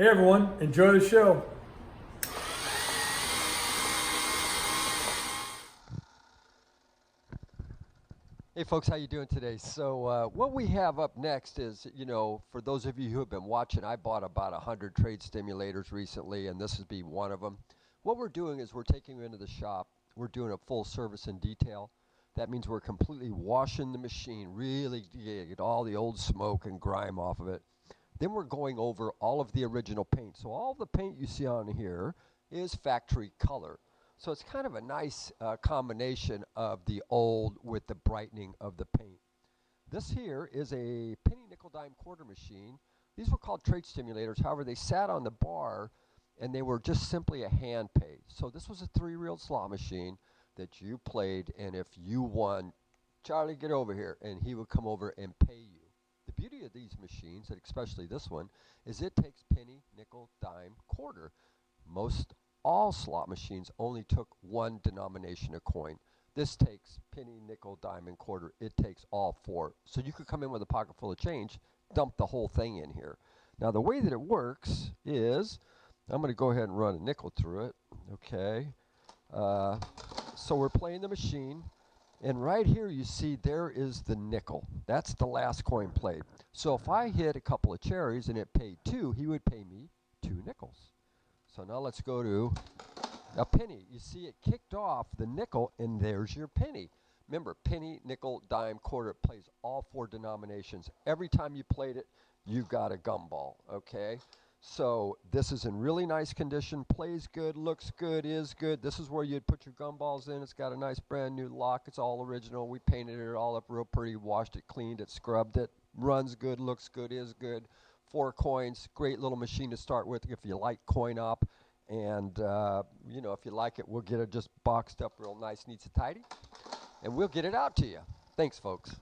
Hey everyone, enjoy the show. Hey folks, how you doing today? So what we have up next is, for those of you who have been watching, I bought about 100 trade stimulators recently, and this would be one of them. What we're doing is we're taking them into the shop. We're doing a full service and detail. That means we're completely washing the machine, really get all the old smoke and grime off of it. Then we're going over all of the original paint. So all the paint you see on here is factory color. So it's kind of a nice combination of the old with the brightening of the paint. This here is a penny, nickel, dime, quarter machine. These were called trade stimulators. However, they sat on the bar and they were just simply a hand pay. So this was a 3-reel slot machine that you played, and if you won, Charlie, get over here, and he would come over and pay you. The beauty of these machines, and especially this one, is it takes penny, nickel, dime, quarter. Most all slot machines only took one denomination of coin. This takes penny, nickel, dime, and quarter. It takes all 4. So you could come in with a pocket full of change, dump the whole thing in here. Now the way that it works is, I'm going to go ahead and run a nickel through it. Okay. So we're playing the machine. And right here you see there is the nickel. That's the last coin played. So if I hit a couple of cherries and it paid 2, he would pay me 2 nickels. So now let's go to a penny. You see it kicked off the nickel, and there's your penny. Remember, penny, nickel, dime, quarter, it plays all 4 denominations. Every time you played it, you got a gumball, okay? So this is in really nice condition, plays good, looks good, is good. This is where you'd put your gumballs in. It's got a nice brand new lock. It's all original. We painted it all up real pretty, washed it, cleaned it, scrubbed it. Runs good, looks good, is good. 4 coins, great little machine to start with if you like coin op. And, if you like it, we'll get it just boxed up real nice, neat and tidy. And we'll get it out to you. Thanks, folks.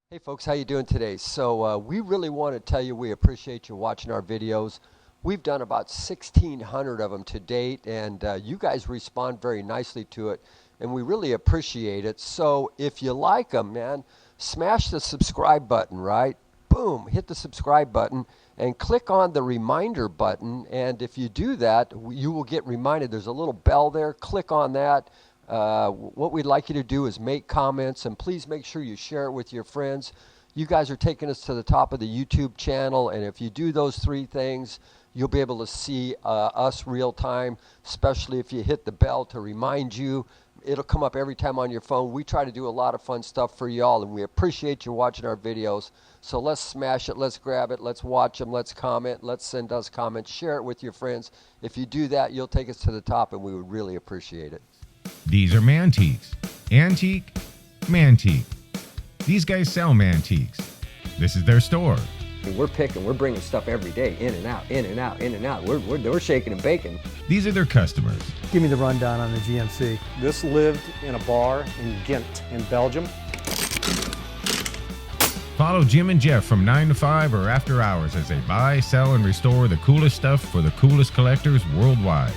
Hey folks, how you doing today? So we really want to tell you we appreciate you watching our videos. We've done about 1,600 of them to date, and you guys respond very nicely to it, and we really appreciate it. So if you like them, man, smash the subscribe button, right? Boom, hit the subscribe button and click on the reminder button, and if you do that, you will get reminded. There's a little bell there. Click on that. What we'd like you to do is make comments, and please make sure you share it with your friends. You guys are taking us to the top of the YouTube channel, and if you do those 3 things, you'll be able to see us real time, especially if you hit the bell to remind you. It'll come up every time on your phone. We try to do a lot of fun stuff for y'all, and we appreciate you watching our videos. So let's smash it, let's grab it, let's watch them, let's comment, let's send us comments, share it with your friends. If you do that, you'll take us to the top, and we would really appreciate it. These are Mantiques. Antique, Mantique. These guys sell Mantiques. This is their store. We're picking, we're bringing stuff every day, in and out, in and out, in and out. We're shaking and baking. These are their customers. Give me the rundown on the GMC. This lived in a bar in Ghent in Belgium. Follow Jim and Jeff from 9 to 5 or after hours as they buy, sell, and restore the coolest stuff for the coolest collectors worldwide.